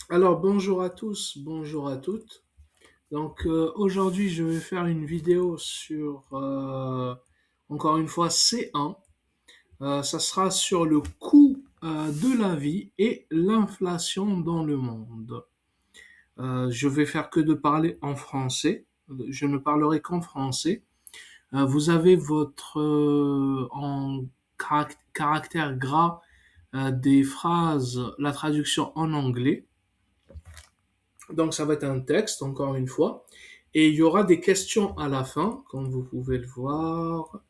Alors bonjour à tous, bonjour à toutes. Aujourd'hui je vais faire une vidéo sur encore une fois C1. Ça sera sur le coût de la vie et l'inflation dans le monde. Je vais faire que de parler en français. Je ne parlerai qu'en français. Vous avez votre en caractère gras des phrases, la traduction en anglais. Donc ça va être un texte, encore une fois. Et il y aura des questions à la fin, comme vous pouvez le voir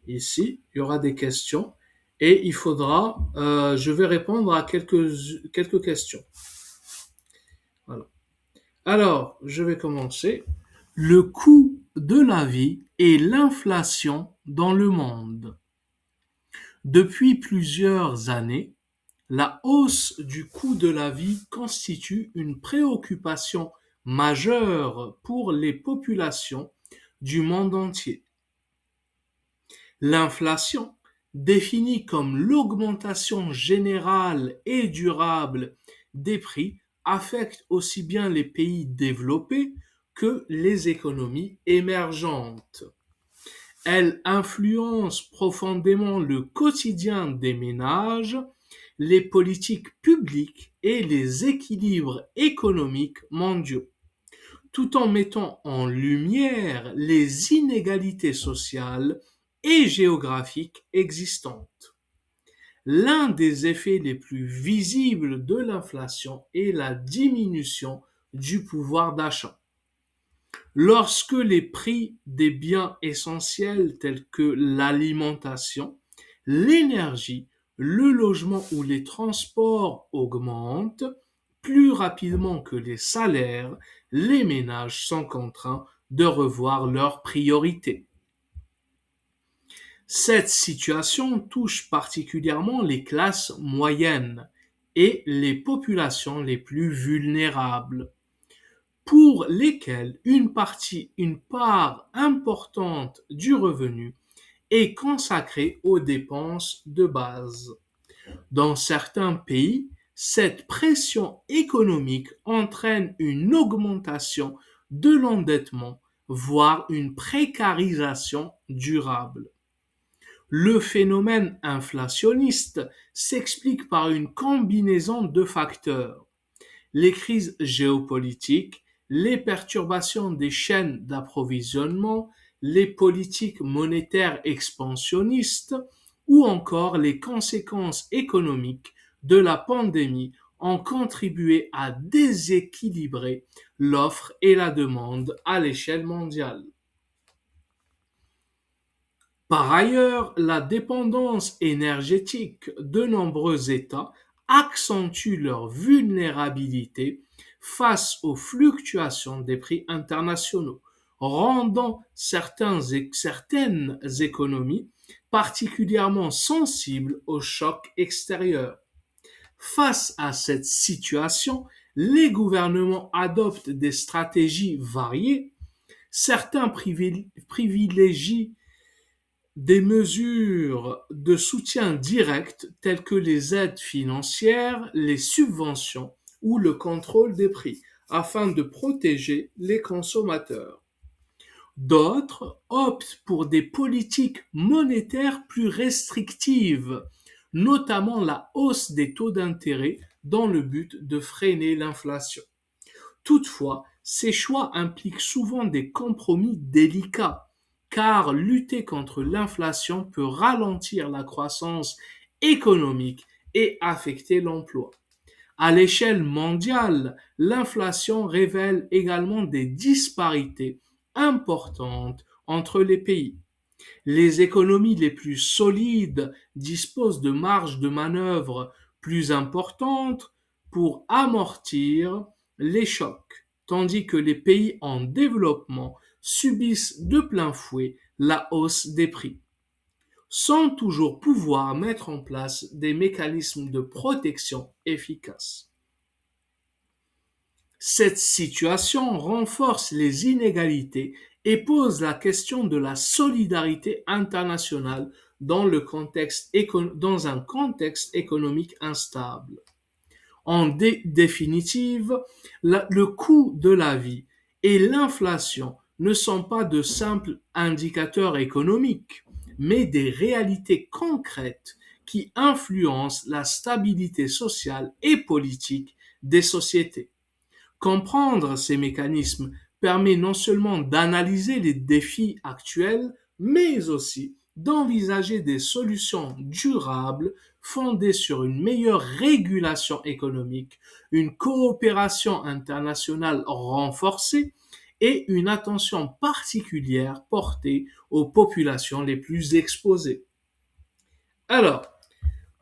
ici. Il y aura des questions. Et je vais répondre à quelques questions. Voilà. Alors, je vais commencer. Le coût de la vie et l'inflation dans le monde. Depuis plusieurs années, la hausse du coût de la vie constitue une préoccupation majeure pour les populations du monde entier. L'inflation, définie comme l'augmentation générale et durable des prix, affecte aussi bien les pays développés que les économies émergentes. Elle influence profondément le quotidien des ménages, les politiques publiques et les équilibres économiques mondiaux, tout en mettant en lumière les inégalités sociales et géographiques existantes. L'un des effets les plus visibles de l'inflation est la diminution du pouvoir d'achat. Lorsque les prix des biens essentiels tels que l'alimentation, l'énergie, le logement ou les transports augmentent plus rapidement que les salaires, les ménages sont contraints de revoir leurs priorités. Cette situation touche particulièrement les classes moyennes et les populations les plus vulnérables, pour lesquels une part importante du revenu est consacrée aux dépenses de base. Dans certains pays, cette pression économique entraîne une augmentation de l'endettement, voire une précarisation durable. Le phénomène inflationniste s'explique par une combinaison de facteurs: les crises géopolitiques, les perturbations des chaînes d'approvisionnement, les politiques monétaires expansionnistes ou encore les conséquences économiques de la pandémie ont contribué à déséquilibrer l'offre et la demande à l'échelle mondiale. Par ailleurs, la dépendance énergétique de nombreux États accentue leur vulnérabilité face aux fluctuations des prix internationaux, rendant certaines économies particulièrement sensibles aux chocs extérieurs. Face à cette situation, les gouvernements adoptent des stratégies variées. Certains privilégient des mesures de soutien direct telles que les aides financières, les subventions ou le contrôle des prix afin de protéger les consommateurs. D'autres optent pour des politiques monétaires plus restrictives, notamment la hausse des taux d'intérêt dans le but de freiner l'inflation. Toutefois, ces choix impliquent souvent des compromis délicats, car lutter contre l'inflation peut ralentir la croissance économique et affecter l'emploi. À l'échelle mondiale, l'inflation révèle également des disparités importantes entre les pays. Les économies les plus solides disposent de marges de manœuvre plus importantes pour amortir les chocs, tandis que les pays en développement subissent de plein fouet la hausse des prix, sans toujours pouvoir mettre en place des mécanismes de protection efficaces. Cette situation renforce les inégalités et pose la question de la solidarité internationale dans un contexte économique instable. En définitive, le coût de la vie et l'inflation ne sont pas de simples indicateurs économiques, mais des réalités concrètes qui influencent la stabilité sociale et politique des sociétés. Comprendre ces mécanismes permet non seulement d'analyser les défis actuels, mais aussi d'envisager des solutions durables fondées sur une meilleure régulation économique, une coopération internationale renforcée et une attention particulière portée aux populations les plus exposées. Alors,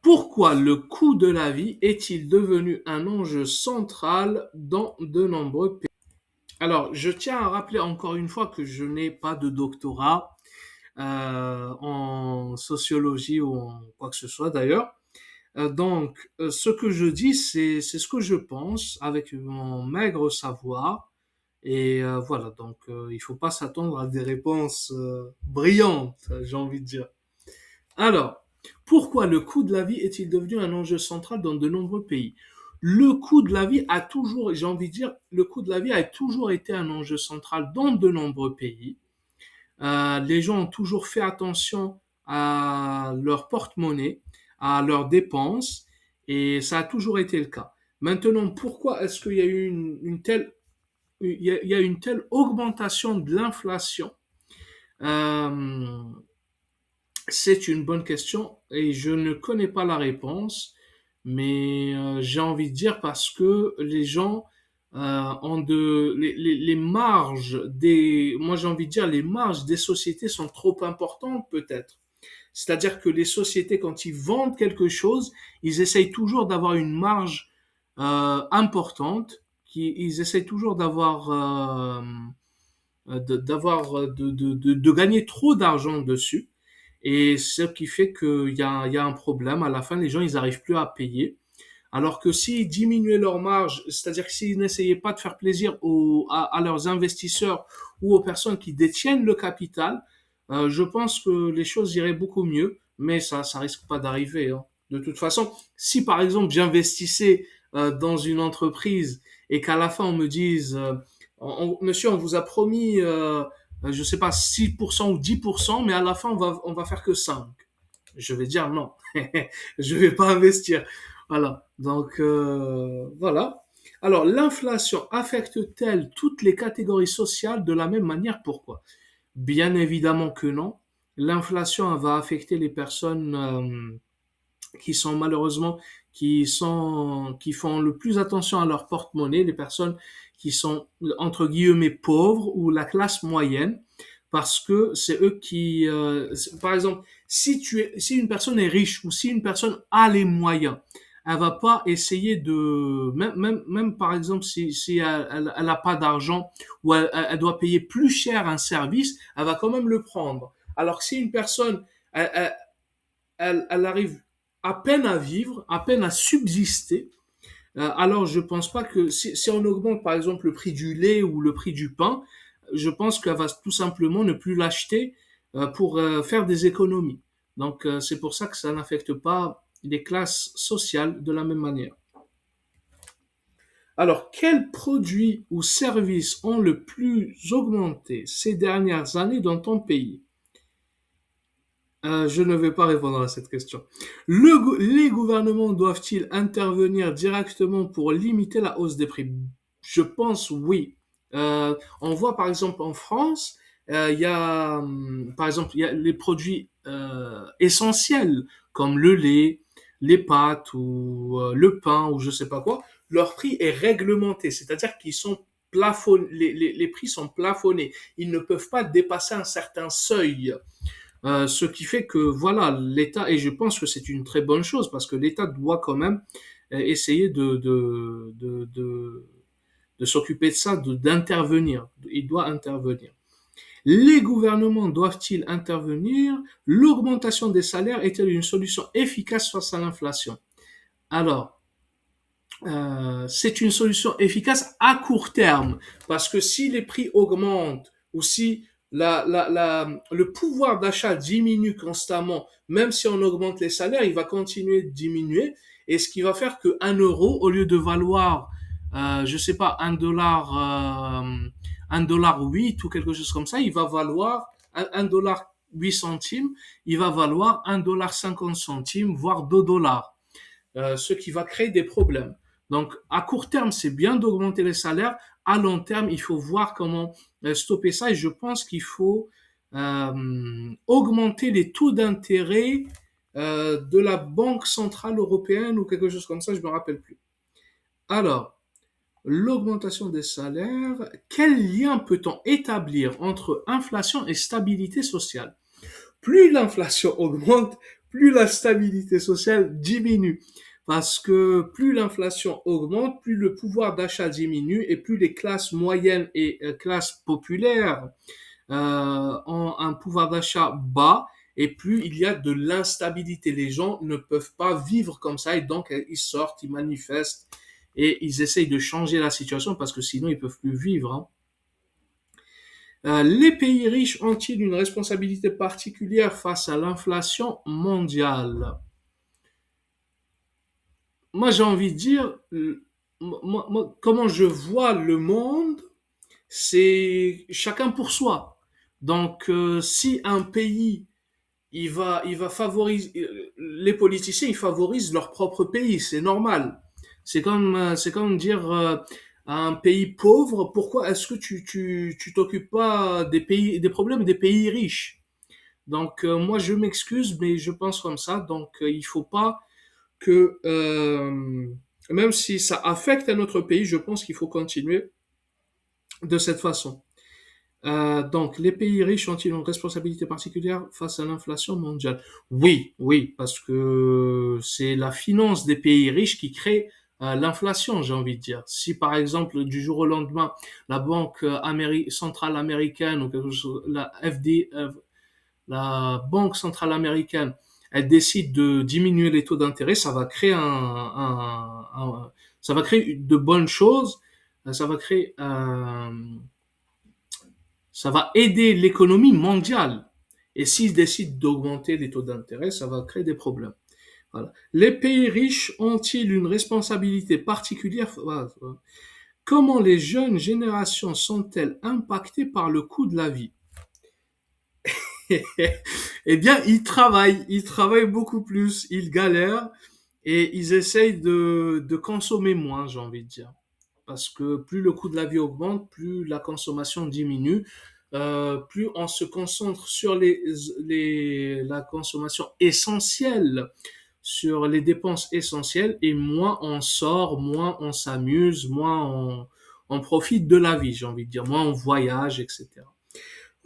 pourquoi le coût de la vie est-il devenu un enjeu central dans de nombreux pays? Alors, je tiens à rappeler encore une fois que je n'ai pas de doctorat en sociologie ou en quoi que ce soit d'ailleurs. Donc, ce que je dis, c'est ce que je pense avec mon maigre savoir. Et voilà, donc il faut pas s'attendre à des réponses brillantes, j'ai envie de dire. Alors, pourquoi le coût de la vie est-il devenu un enjeu central dans de nombreux pays? Le coût de la vie a toujours, j'ai envie de dire, le coût de la vie a toujours été un enjeu central dans de nombreux pays. Les gens ont toujours fait attention à leur porte-monnaie, à leurs dépenses, et ça a toujours été le cas. Maintenant, pourquoi est-ce qu'il y a eu il y a une telle augmentation de l'inflation? Euh, c'est une bonne question et je ne connais pas la réponse, mais j'ai envie de dire parce que les gens ont les marges moi j'ai envie de dire les marges des sociétés sont trop importantes peut-être. C'est-à-dire que les sociétés quand ils vendent quelque chose, ils essayent toujours d'avoir une marge importante, ils essayent toujours de gagner trop d'argent dessus. Et ce qui fait qu'il y a un problème. À la fin, les gens, ils n'arrivent plus à payer. Alors que s'ils diminuaient leur marge, c'est-à-dire que s'ils n'essayaient pas de faire plaisir à leurs investisseurs ou aux personnes qui détiennent le capital, je pense que les choses iraient beaucoup mieux. Mais ça risque pas d'arriver, hein. De toute façon, si par exemple j'investissais dans une entreprise et qu'à la fin on me dise, monsieur, on vous a promis, je sais pas, 6% ou 10%, mais à la fin on va faire que 5. Je vais dire non, je vais pas investir. Voilà. Donc voilà. Alors l'inflation affecte-t-elle toutes les catégories sociales de la même manière? Pourquoi? Bien évidemment que non. L'inflation elle va affecter les personnes qui sont malheureusement qui font le plus attention à leur porte-monnaie, les personnes qui sont entre guillemets pauvres ou la classe moyenne, parce que c'est eux qui, par exemple, si une personne est riche ou si une personne a les moyens, elle va pas essayer de, même par exemple, si elle a pas d'argent ou elle doit payer plus cher un service, elle va quand même le prendre. Alors que si une personne, elle arrive à peine à vivre, à peine à subsister, alors je pense pas que si on augmente par exemple le prix du lait ou le prix du pain, je pense qu'elle va tout simplement ne plus l'acheter pour faire des économies. Donc c'est pour ça que ça n'affecte pas les classes sociales de la même manière. Alors, quels produits ou services ont le plus augmenté ces dernières années dans ton pays? Je ne vais pas répondre à cette question. Les gouvernements doivent-ils intervenir directement pour limiter la hausse des prix? Je pense oui. On voit par exemple en France, il y a par exemple il y a les produits essentiels comme le lait, les pâtes ou le pain ou je sais pas quoi. Leur prix est réglementé, c'est-à-dire qu'ils sont plafonnés, les prix sont plafonnés. Ils ne peuvent pas dépasser un certain seuil. Ce qui fait que voilà, l'État, et je pense que c'est une très bonne chose, parce que l'État doit quand même essayer de s'occuper de ça, d'intervenir. Il doit intervenir. Les gouvernements doivent-ils intervenir? L'augmentation des salaires est-elle une solution efficace face à l'inflation? Alors, c'est une solution efficace à court terme, parce que si les prix augmentent ou si le pouvoir d'achat diminue constamment, même si on augmente les salaires, il va continuer de diminuer. Et ce qui va faire que 1 euro, au lieu de valoir, je sais pas, un dollar 8 ou quelque chose comme ça, il va valoir un dollar 8 centimes, il va valoir 1,50 $, voire 2 dollars, ce qui va créer des problèmes. Donc, à court terme, c'est bien d'augmenter les salaires. À long terme, il faut voir comment stopper ça. Et je pense qu'il faut augmenter les taux d'intérêt de la Banque centrale européenne ou quelque chose comme ça, je me rappelle plus. Alors, l'augmentation des salaires, quel lien peut-on établir entre inflation et stabilité sociale? Plus l'inflation augmente, plus la stabilité sociale diminue. Parce que plus l'inflation augmente, plus le pouvoir d'achat diminue et plus les classes moyennes et classes populaires ont un pouvoir d'achat bas et plus il y a de l'instabilité. Les gens ne peuvent pas vivre comme ça et donc ils sortent, ils manifestent et ils essayent de changer la situation parce que sinon ils peuvent plus vivre, hein. Les pays riches ont-ils une responsabilité particulière face à l'inflation mondiale? Moi, j'ai envie de dire, comment je vois le monde, c'est chacun pour soi. Donc, si un pays, il va favoriser, les politiciens, ils favorisent leur propre pays, c'est normal. C'est comme dire à un pays pauvre, pourquoi est-ce que tu t'occupes pas des problèmes des pays riches? Donc, moi, je m'excuse, mais je pense comme ça. Donc, il faut pas que, même si ça affecte un autre pays, je pense qu'il faut continuer de cette façon. Donc, les pays riches ont-ils une responsabilité particulière face à l'inflation mondiale? Oui, oui, parce que c'est la finance des pays riches qui crée l'inflation, j'ai envie de dire. Si par exemple, du jour au lendemain, la Banque centrale américaine ou quelque chose, la FD, la Banque centrale américaine, elle décide de diminuer les taux d'intérêt, ça va créer ça va créer de bonnes choses, ça va créer ça va aider l'économie mondiale. Et s'ils décident d'augmenter les taux d'intérêt, ça va créer des problèmes. Voilà. Les pays riches ont-ils une responsabilité particulière? Voilà. Comment les jeunes générations sont-elles impactées par le coût de la vie? Eh bien, ils travaillent beaucoup plus, ils galèrent et ils essayent de consommer moins, j'ai envie de dire. Parce que plus le coût de la vie augmente, plus la consommation diminue, plus on se concentre sur la consommation essentielle, sur les dépenses essentielles, et moins on sort, moins on s'amuse, moins on profite de la vie, j'ai envie de dire, moins on voyage, etc.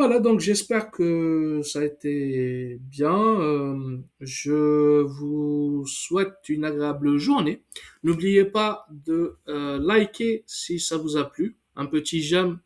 Voilà, donc j'espère que ça a été bien. Je vous souhaite une agréable journée. N'oubliez pas de liker si ça vous a plu. Un petit j'aime